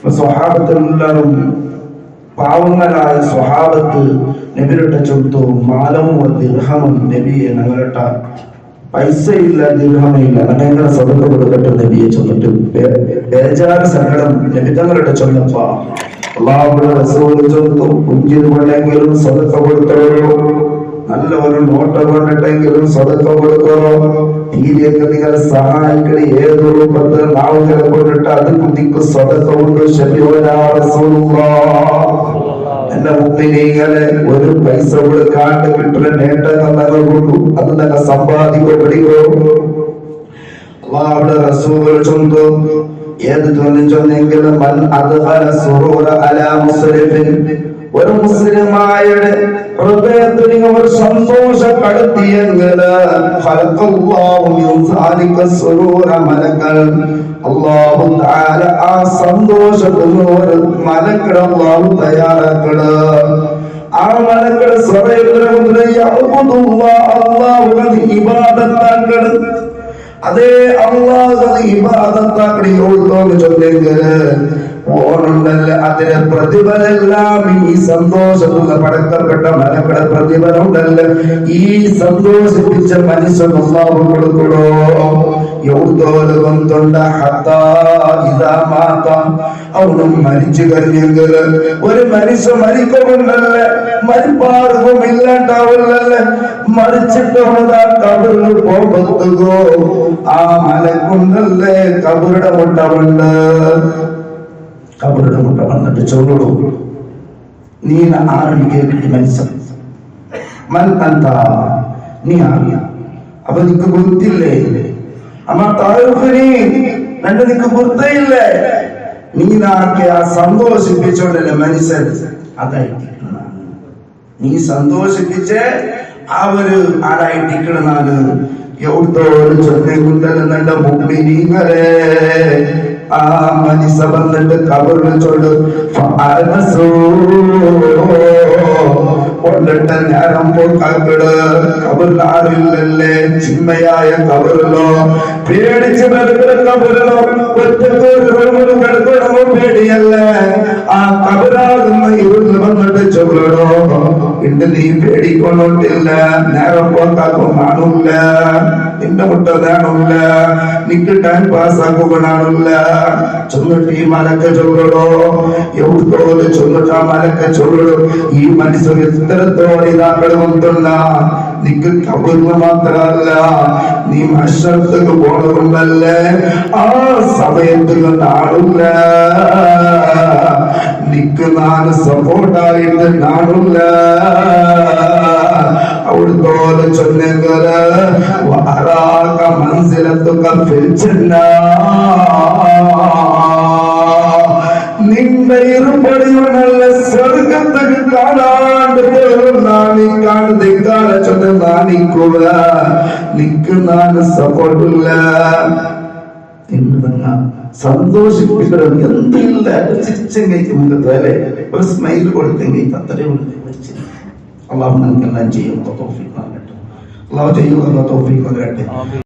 സ്വഹാബത്തെല്ലാവരും പാവങ്ങളായ സ്വഹാബത്ത് നബിയുടെ ചൊല്തു മാലവും ദിർഹമും നബിയെ ഞങ്ങളുടെ പൈസ ഇല്ല ദിർഹമില്ല ഞങ്ങളുടെ സ്വതക്ക കൊടുക്കട്ടെ നബിയെ ചൊന്നിട്ട് ബേജാറ് സങ്കടം നബി തങ്ങളുടെ ചൊന്നപ്പ അള്ളാഹുവിന്റെ റസൂൽ ചൊന്നു കുഞ്ചിത് കൊണ്ടെങ്കിലും സ്വതക്ക കൊടുത്തവരോ നല്ല ഒരു നോട്ട കൊണ്ടിട്ടെങ്കിലും സ്വതക്ക കൊടുക്കറോ തീരെയൊക്കെ നിങ്ങൾ സഹായിക്കണ ഏത് രൂപത്തിൽ നാവുകളെ കൊണ്ടിട്ട് അത് കുതിക്ക് സ്വതക്ക കൊണ്ട് എന്റെ മുമ്പിനെ ഒരു പൈസ കൊടുക്കാണ്ട് കിട്ടുന്ന നേട്ടങ്ങൾ നിങ്ങൾ കൊണ്ടു അത് നിങ്ങൾ സമ്പാദിക്കപ്പെടുകയോ അള്ളാഹുവിന്റെ റസൂൽ ചൊന്നു ഏത് ചൊന്നെങ്കിലും മൻ അദ്ഖല സുറൂറ അലാ മുസ്ലിമിൻ ഒരു മുസ്ലിമായുടെ ഹൃദയത്തിൽ ഒരു സന്തോഷപ്പെടുത്തിയെങ്കിൽ അല്ലാഹു തആല ആ സന്തോഷത്തിന് ഒരു മലക്കുകളെ അല്ലാഹു തയ്യാറാക്കണ ആ മലക്കുകൾ അല്ലാഹുവിനെ ഇബാദത്താക്കണ അതേ അല്ലാഹുവിനെ ഇബാദത്താക്കണ ചൊല്ലെങ്കിൽ ഓണുണ്ടല്ല അതിന് പ്രതിഫലെല്ലാം ഈ സന്തോഷത്തിൽ പടക്കപ്പെട്ട മലക്കളുടെ പ്രതിഫലമുണ്ടല്ല ഈ സന്തോഷിപ്പിച്ച മനുഷ്യൻ അല്ലാഹു കൊടുക്കണോ യൗദോലകം തൊണ്ട അവനും മരിച്ചു കഴിഞ്ഞെങ്കിൽ ഒരു മനുഷ്യ മരിക്കുന്നുണ്ടല്ലേ മരിപ്പാർക്കും ഇല്ലാണ്ടാവില്ലല്ലേ മരിച്ചിട്ടവണതാ കബറിൽ പോകുമ്പോ ആ മലക്കുണ്ടല്ലേ കബറുടെ മുട്ടമുണ്ട് കബറുടെ മുട്ട വന്നിട്ട് ചൊല്ലു നീ ആരംഭിക്കുക മനുഷ്യൻ മൻ അന്ത നീ ആറിയ അപ്പൊ നിനക്ക് ഗുർത്തില്ലേ അമ്മ താഴെ രണ്ട് നിനക്ക് ഗുർത്തയില്ലേ നീ നാക്കെ ആ സന്തോഷിപ്പിച്ചോണ്ടല്ലേ മനുഷ്യൻ അതായിട്ടിരിക്കുന്ന നീ സന്തോഷിപ്പിച്ച് ആ ഒരു ആരായിട്ടിരിക്കണമെന്നാണ് എവിടത്തോട് ചൊല്ലുകൊണ്ടല്ലെന്നെ മുമ്പിനിങ്ങളെ ആ മനുഷ്യ വന്നിട്ട് കബറിൽ ചൊല്ലു കൊണ്ടിട്ട നേരം പോക്കാക്കള് കബറിൽ ആരില്ലല്ലേ ചിന്മയായ കബറിലോ പേടിച്ച് വരുന്ന കബറിലോ ഒറ്റക്ക് കിടക്കണമോ പേടിയല്ലേ ആ കബറാകുന്ന ഇരുന്ന് വന്നിട്ട് ചൊല്ലണോ ഇണ്ട് നീ പേടിക്കൊണ്ടില്ല നേരം പോക്കാക്കും കാണൂല്ല നിന്റെ മുട്ട കാണൂല്ല നിക്ക് ടൈം പാസ് ആക്കുക കാണൂല്ല ചൊന്നിട്ട് ഈ മലക്ക ചൊല്ലടോ എവിടത്തോട് ചൊന്നിട്ട് ആ മലക്ക ചൊല്ലടോ ഈ മനുഷ്യർ എത്രത്തോടെ ഇതാക്കണമെന്നുണ്ട നിക്ക് കബറിന് മാത്രമല്ല നീ മനുഷ്യർക്ക് പോണതുണ്ടല്ലേ ആ സമയത്ത് കാണൂല്ല നിക്ക് നാല് സപ്പോർട്ടായിട്ട് കാണൂല്ല അവിടുത്തോട് ചൊന്നെങ്കില് മനസ്സിലെത്തുക നിന്റെ ഇരുപടിയുള്ള സ്വർഗത്തിൽ കാണാണ്ട് നാണിക്കാണ് ചൊന്ന് നാണിക്കുക നിക്ക് നാല് സപ്പോർട്ടില്ല സന്തോഷിപ്പിക്കണം എന്തില്ല ചിരിച്ചെങ്കിൽ മുഖത്തല്ലേ ഒരു സ്മൈൽ കൊടുത്തെങ്കിൽ അത്രയും അള്ളാഹു നമുക്കെല്ലാം ചെയ്യും തൗഫീഖ് നൽകട്ടെ അള്ളാഹു ചെയ്യുക തൗഫീഖ് നൽകട്ടെ